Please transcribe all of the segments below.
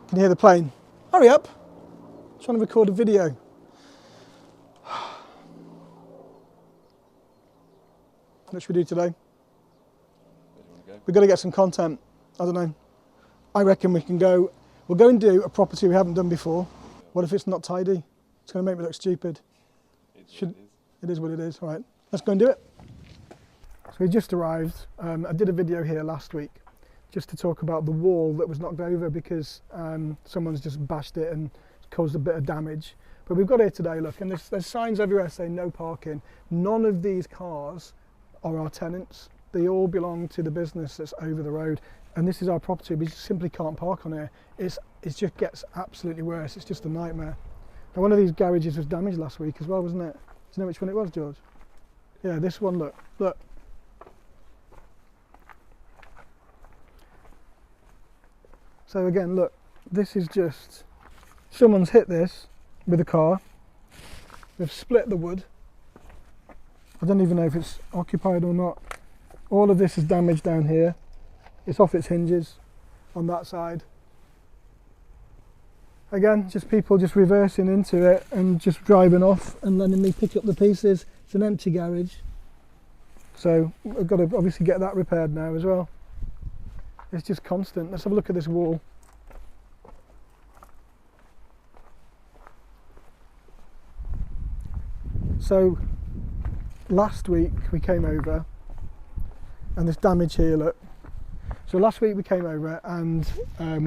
Can you hear the plane? Hurry up! I'm trying to record a video. What should we do today? We've got to get some content. I don't know. I reckon we can go. We'll go and do a property we haven't done before. What if it's not tidy? It's going to make me look stupid. It is what it is. All right, let's go and do it. So we just arrived. I did a video here last week just to talk about the wall that was knocked over because someone's just bashed it and caused a bit of damage. But we've got here today, look, and there's signs everywhere saying no parking. None of these cars are our tenants. They all belong to the business that's over the road. And this is our property. We simply can't park on here. It just gets absolutely worse. It's just a nightmare. Now, one of these garages was damaged last week as well, wasn't it? Do you know which one it was, George? Yeah, this one, look. So again, look, this is just, someone's hit this with a car. They've split the wood. I don't even know if it's occupied or not. All of this is damaged down here. It's off its hinges on that side. Again, just people just reversing into it and just driving off and letting me pick up the pieces. It's an empty garage. So I've got to obviously get that repaired now as well. It's just constant. Let's have a look at this wall. So last week we came over and this damage here, look. So last week we came over and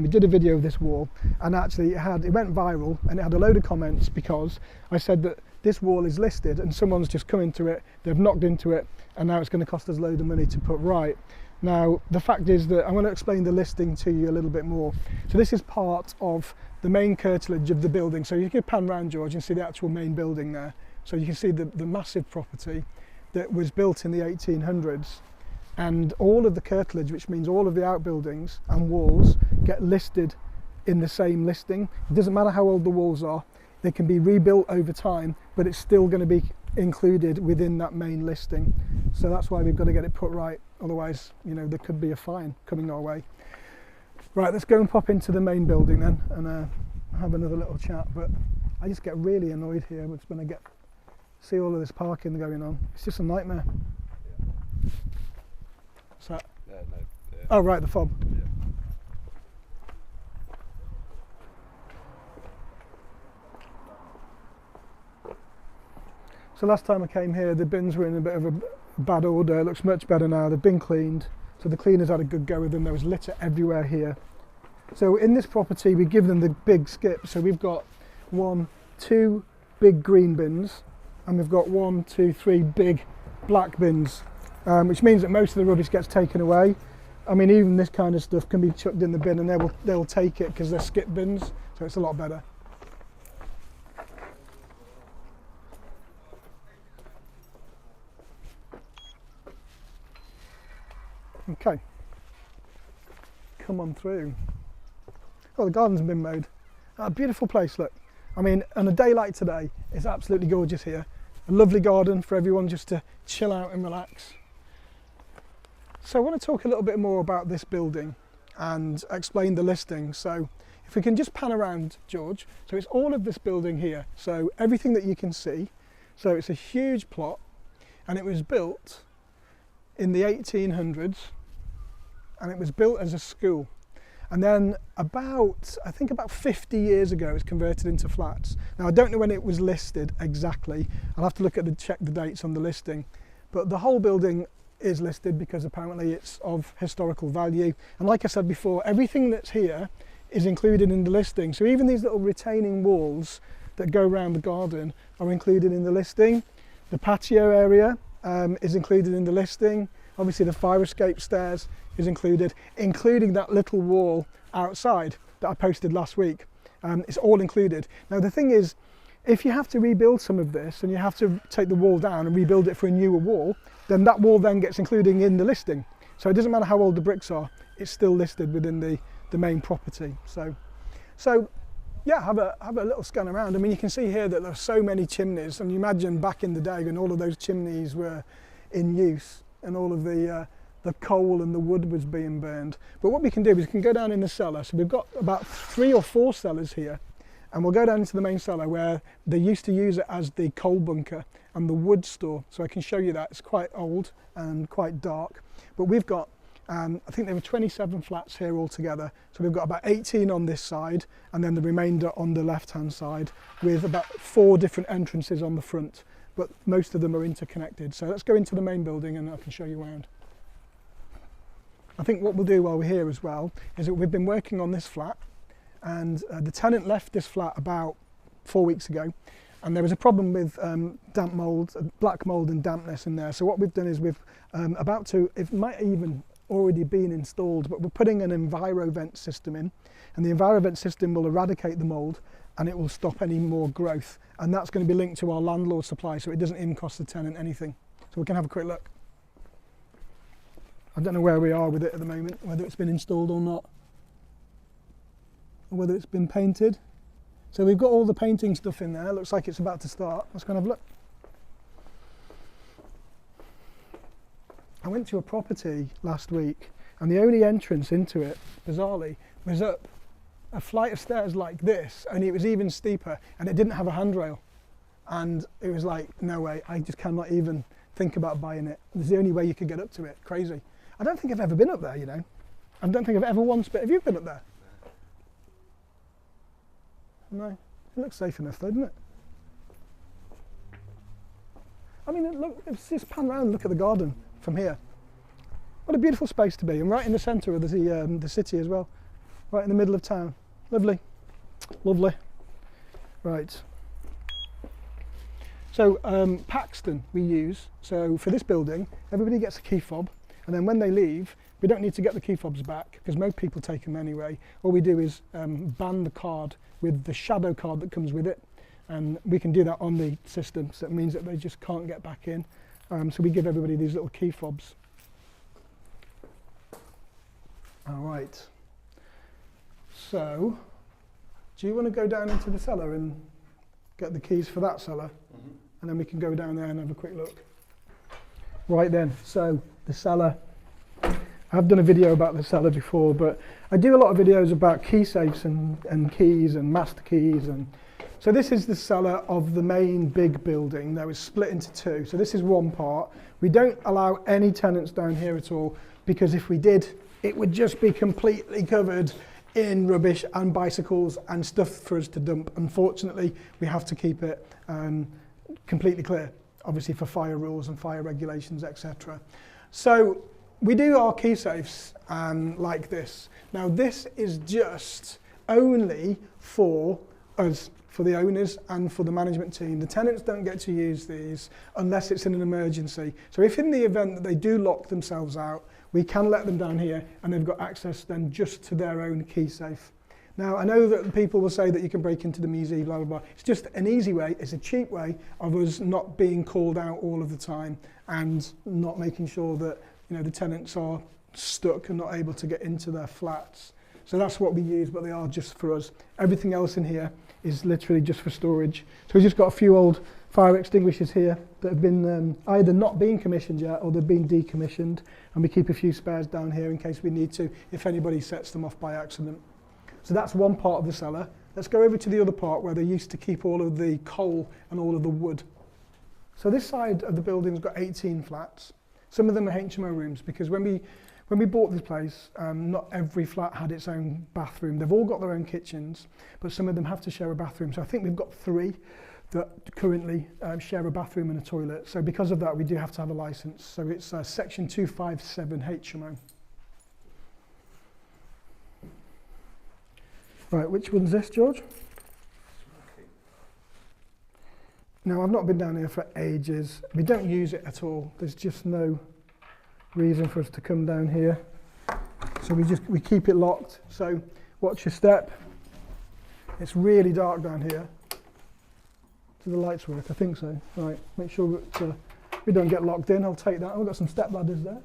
we did a video of this wall, and actually it went viral and it had a load of comments because I said that this wall is listed and someone's just come into it, they've knocked into it, and now it's going to cost us a load of money to put right. Now the fact is that I'm going to explain the listing to you a little bit more. So this is part of the main curtilage of the building. So you can pan round, George, and see the actual main building there. So you can see the massive property that was built in the 1800s. And all of the curtilage, which means all of the outbuildings and walls, get listed in the same listing. It doesn't matter how old the walls are, they can be rebuilt over time, but it's still going to be included within that main listing. So that's why we've got to get it put right, otherwise, you know, there could be a fine coming our way. Right, let's go and pop into the main building then and have another little chat. But I just get really annoyed here when I see all of this parking going on. It's just a nightmare. So, oh right, the fob. Yeah. So last time I came here, the bins were in a bit of a bad order. It looks much better now. They've been cleaned. So the cleaners had a good go with them. There was litter everywhere here. So in this property, we give them the big skip. So we've got 2 big green bins, and we've got 3 big black bins. Which means that most of the rubbish gets taken away. I mean, even this kind of stuff can be chucked in the bin and they'll take it because they're skip bins, so it's a lot better. Okay, come on through. Oh, the garden's been mowed. A beautiful place, look. I mean, on a day like today, it's absolutely gorgeous here. A lovely garden for everyone just to chill out and relax. So I want to talk a little bit more about this building and explain the listing. So if we can just pan around, George. So it's all of this building here. So everything that you can see. So it's a huge plot, and it was built in the 1800s, and it was built as a school. And then I think about 50 years ago, it was converted into flats. Now I don't know when it was listed exactly. I'll have to check the dates on the listing. But the whole building is listed because apparently it's of historical value, and like I said before, everything that's here is included in the listing. So even these little retaining walls that go around the garden are included in the listing. The patio area is included in the listing. Obviously the fire escape stairs is included, including that little wall outside that I posted last week. It's all included. Now the thing is, if you have to rebuild some of this and you have to take the wall down and rebuild it for a newer wall, then that wall then gets included in the listing. So it doesn't matter how old the bricks are, it's still listed within the main property. So yeah, have a little scan around. I mean, you can see here that there are so many chimneys, and you imagine back in the day when all of those chimneys were in use and all of the the coal and the wood was being burned. But what we can do is we can go down in the cellar. So we've got about 3 or 4 cellars here, and we'll go down into the main cellar where they used to use it as the coal bunker and the wood store. So I can show you that. It's quite old and quite dark, but we've got I think there were 27 flats here altogether. So we've got about 18 on this side and then the remainder on the left hand side, with about 4 different entrances on the front, but most of them are interconnected. So let's go into the main building and I can show you around. I think what we'll do while we're here as well is that we've been working on this flat, and the tenant left this flat about 4 weeks ago, and there was a problem with damp mould, black mould and dampness in there. So what we've done is we've it might even already been installed, but we're putting an EnviroVent system in, and the EnviroVent system will eradicate the mould and it will stop any more growth, and that's going to be linked to our landlord supply, so it doesn't even cost the tenant anything. So we can have a quick look. I don't know where we are with it at the moment, whether it's been installed or not, or whether it's been painted. So we've got all the painting stuff in there. Looks like it's about to start. Let's go and have a look. I went to a property last week, and the only entrance into it, bizarrely, was up a flight of stairs like this, and it was even steeper, and it didn't have a handrail. And it was like, no way, I just cannot even think about buying it. It's the only way you could get up to it. Crazy. I don't think I've ever been up there, you know. I don't think I've ever once been. Have you been up there? No. It looks safe enough though, doesn't it? I mean, look, just pan around and look at the garden from here. What a beautiful space to be, and right in the centre of the city as well, right in the middle of town. Lovely, lovely. Right. So Paxton we use. So for this building, everybody gets a key fob, and then when they leave, we don't need to get the key fobs back because most people take them anyway. All we do is ban the card with the shadow card that comes with it, and we can do that on the system. So it means that they just can't get back in. So we give everybody these little key fobs. All right. So, do you want to go down into the cellar and get the keys for that cellar? Mm-hmm. And then we can go down there and have a quick look. Right then, so the cellar. I've done a video about the cellar before, but I do a lot of videos about key safes and keys and master keys. And so this is the cellar of the main big building that was split into 2. So this is one part. We don't allow any tenants down here at all, because if we did, it would just be completely covered in rubbish and bicycles and stuff for us to dump. Unfortunately, we have to keep it completely clear, obviously for fire rules and fire regulations, etc. So we do our key safes like this. Now this is just only for us, for the owners and for the management team. The tenants don't get to use these unless it's in an emergency. So if in the event that they do lock themselves out, we can let them down here and they've got access then just to their own key safe. Now I know that people will say that you can break into the museum, blah, blah, blah. It's just an easy way, it's a cheap way of us not being called out all of the time and not making sure that, you know, the tenants are stuck and not able to get into their flats. So that's what we use, but they are just for us. Everything else in here is literally just for storage. So we've just got a few old fire extinguishers here that have been either not being commissioned yet or they've been decommissioned, and we keep a few spares down here in case we need to, if anybody sets them off by accident. So that's one part of the cellar. Let's go over to the other part where they used to keep all of the coal and all of the wood. So this side of the building's got 18 flats. Some of them are HMO rooms, because when we bought this place, not every flat had its own bathroom. They've all got their own kitchens, but some of them have to share a bathroom. So I think we've got 3 that currently share a bathroom and a toilet. So because of that, we do have to have a license. So it's section 257 HMO. Right, which one's this, George? Now, I've not been down here for ages. We don't use it at all. There's just no reason for us to come down here. So we keep it locked. So watch your step. It's really dark down here. Do the lights work? I think so. Right, make sure that we don't get locked in. I'll take that. We've got some step ladders there.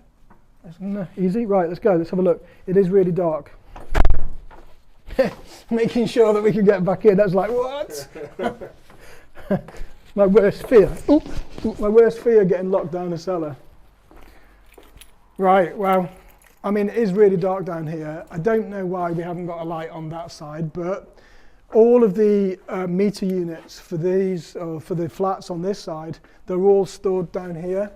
That's easy. Right, let's go. Let's have a look. It is really dark. Making sure that we can get back in. That's like, what? My worst fear. My worst fear, getting locked down a cellar. Right, well, I mean, it is really dark down here. I don't know why we haven't got a light on that side, but all of the meter units for these, or for the flats on this side, they're all stored down here.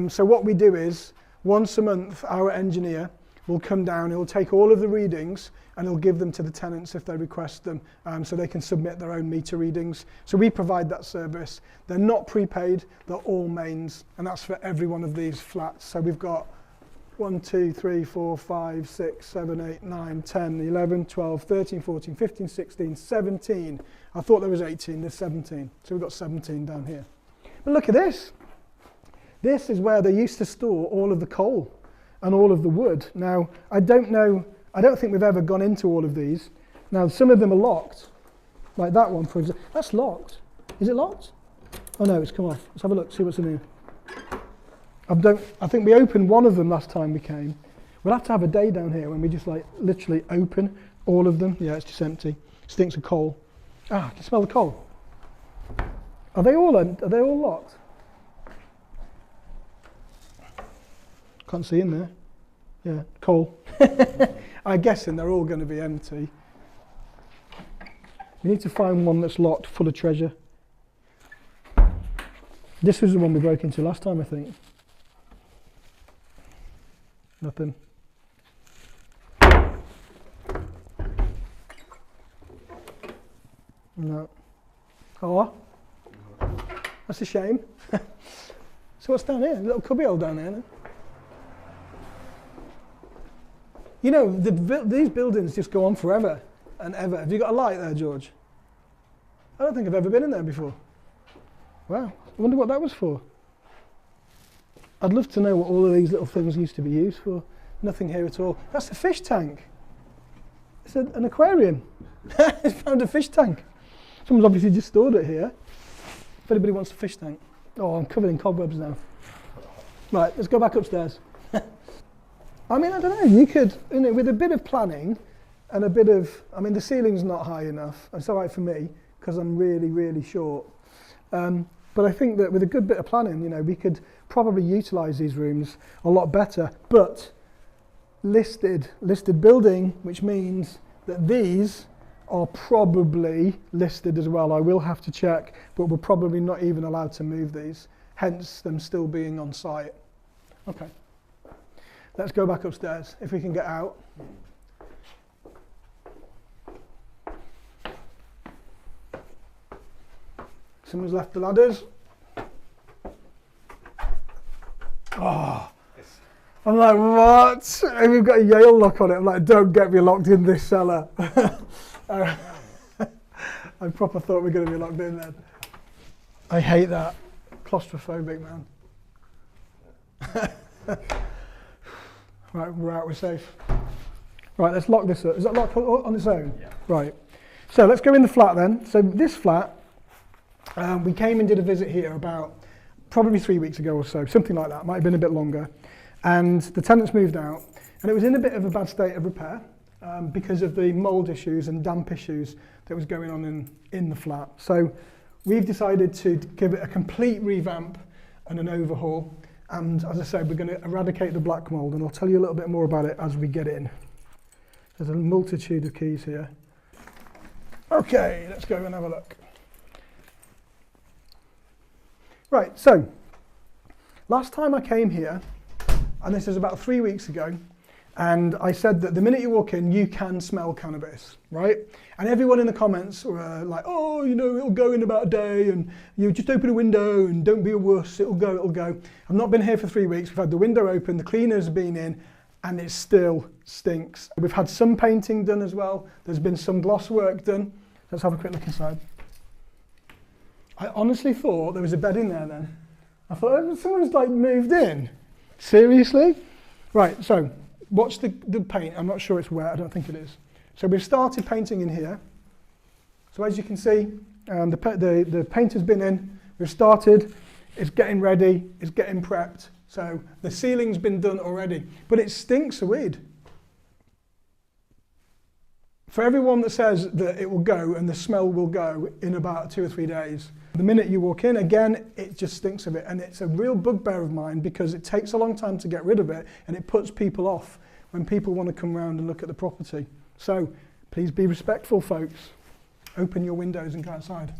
So what we do is, once a month, our engineer will come down, he'll take all of the readings and he'll give them to the tenants if they request them, so they can submit their own meter readings. So we provide that service. They're not prepaid, they're all mains, and that's for every one of these flats. So we've got 1, 2, 3, 4, 5, 6, 7, 8, 9, 10, 11, 12, 13, 14, 15, 16, 17. I thought there was 18, there's 17. So we've got 17 down here. But look at this. This is where they used to store all of the coal and all of the wood. Now, I don't think we've ever gone into all of these. Now, some of them are locked, like that one, for example. That's locked. Is it locked? Oh no, it's come off. Let's have a look, see what's in here. I think we opened one of them last time we came. We'll have to have a day down here when we just like literally open all of them. Yeah, it's just empty. Stinks of coal. Ah, can you smell the coal? Are they all locked? Can't see in there. Yeah, coal. I'm guessing they're all going to be empty. We need to find one that's locked, full of treasure. This was the one we broke into last time, I think. Nothing. No. Oh, that's a shame. So what's down here? A little cubbyhole down there. You know, these buildings just go on forever and ever. Have you got a light there, George? I don't think I've ever been in there before. Wow, I wonder what that was for. I'd love to know what all of these little things used to be used for. Nothing here at all. That's a fish tank. It's an aquarium. I found a fish tank. Someone's obviously just stored it here. If anybody wants a fish tank. Oh, I'm covered in cobwebs now. Right, let's go back upstairs. I mean, I don't know, you could, you know, with a bit of planning and a bit of, I mean, the ceiling's not high enough. It's all right for me, because I'm really, really short. But I think that with a good bit of planning, you know, we could probably utilise these rooms a lot better. But listed building, which means that these are probably listed as well. I will have to check, but we're probably not even allowed to move these, hence them still being on site. Okay. Let's go back upstairs, if we can get out. Someone's left the ladders. Oh, I'm like, what? And we've got a Yale lock on it. I'm like, don't get me locked in this cellar. I proper thought we were going to be locked in then. I hate that. Claustrophobic, man. Right, we're out, we're safe. Right, let's lock this up. Is that locked on its own? Yeah. Right. So let's go in the flat then. So this flat, we came and did a visit here about probably 3 weeks ago or so, something like that. Might have been a bit longer. And the tenants moved out, and it was in a bit of a bad state of repair because of the mould issues and damp issues that was going on in the flat. So we've decided to give it a complete revamp and an overhaul. And as I said, we're going to eradicate the black mould, and I'll tell you a little bit more about it as we get in. There's a multitude of keys here. Okay, let's go and have a look. Right, so last time I came here, and this is about 3 weeks ago, and I said that the minute you walk in, you can smell cannabis, right? And everyone in the comments were like, oh, you know, it'll go in about a day, and you just open a window and don't be a wuss, it'll go, it'll go. I've not been here for 3 weeks. We've had the window open, the cleaners have been in, and it still stinks. We've had some painting done as well. There's been some gloss work done. Let's have a quick look inside. I honestly thought there was a bed in there then. I thought, oh, someone's like moved in. Seriously? Right, so watch the paint. I'm not sure it's wet, I don't think it is. So we've started painting in here. So as you can see, the paint has been in, we've started, it's getting ready, it's getting prepped. So the ceiling's been done already, but it stinks a weed. For everyone that says that it will go and the smell will go in about 2 or 3 days, the minute you walk in, again, it just stinks of it. And it's a real bugbear of mine because it takes a long time to get rid of it and it puts people off when people want to come around and look at the property. So please be respectful, folks. Open your windows and go outside.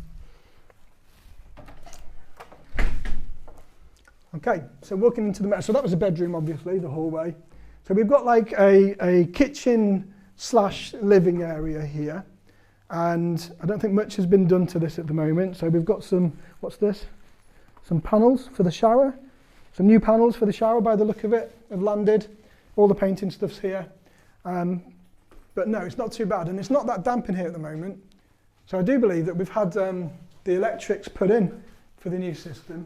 Okay, so walking into the, so that was a bedroom, obviously, the hallway. So we've got like a kitchen / living area here. And I don't think much has been done to this at the moment. So we've got some, what's this? Some panels for the shower. Some new panels for the shower by the look of it have landed. All the painting stuff's here. But no, it's not too bad. And it's not that damp in here at the moment. So I do believe that we've had the electrics put in for the new system.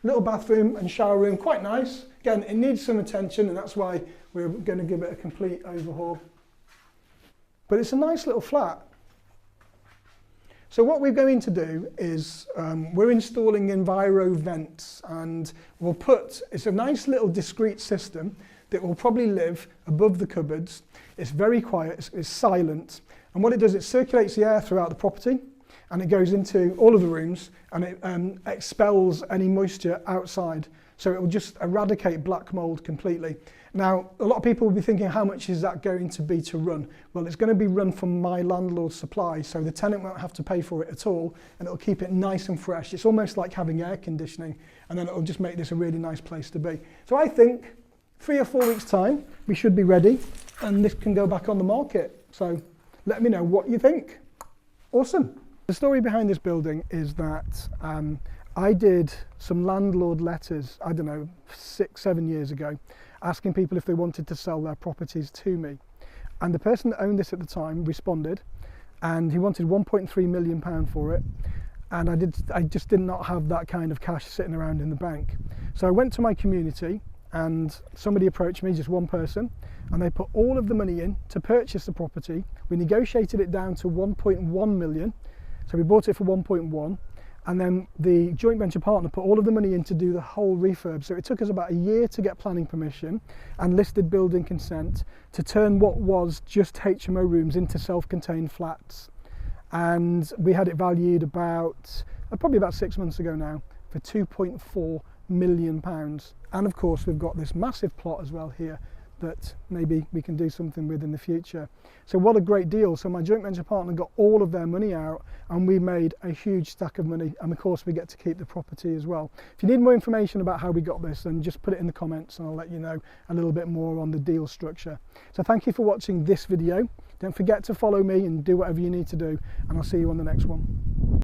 Little bathroom and shower room, quite nice. Again, it needs some attention and that's why we're going to give it a complete overhaul. But it's a nice little flat. So what we're going to do is we're installing Enviro vents and we'll put, it's a nice little discreet system that will probably live above the cupboards. It's very quiet, it's silent. And what it does, it circulates the air throughout the property and it goes into all of the rooms and it expels any moisture outside. So it will just eradicate black mold completely. Now, a lot of people will be thinking, how much is that going to be to run? Well, it's going to be run from my landlord's supply, so the tenant won't have to pay for it at all, and it'll keep it nice and fresh. It's almost like having air conditioning, and then it'll just make this a really nice place to be. So I think 3 or 4 weeks' time, we should be ready, and this can go back on the market. So let me know what you think. Awesome. The story behind this building is that I did some landlord letters, I don't know, 6, 7 years ago, asking people if they wanted to sell their properties to me. And the person that owned this at the time responded, and he wanted £1.3 million for it. And I just did not have that kind of cash sitting around in the bank. So I went to my community and somebody approached me, just one person, and they put all of the money in to purchase the property. We negotiated it down to 1.1 million. So we bought it for 1.1. And then the joint venture partner put all of the money in to do the whole refurb. So it took us about a year to get planning permission and listed building consent to turn what was just HMO rooms into self-contained flats. And we had it valued about, probably about 6 months ago now, for £2.4 million. And of course, we've got this massive plot as well here that maybe we can do something with in the future. So what a great deal. So my joint venture partner got all of their money out and we made a huge stack of money, and of course we get to keep the property as well. If you need more information about how we got this, then just put it in the comments and I'll let you know a little bit more on the deal structure. So thank you for watching this video. Don't forget to follow me and do whatever you need to do, and I'll see you on the next one.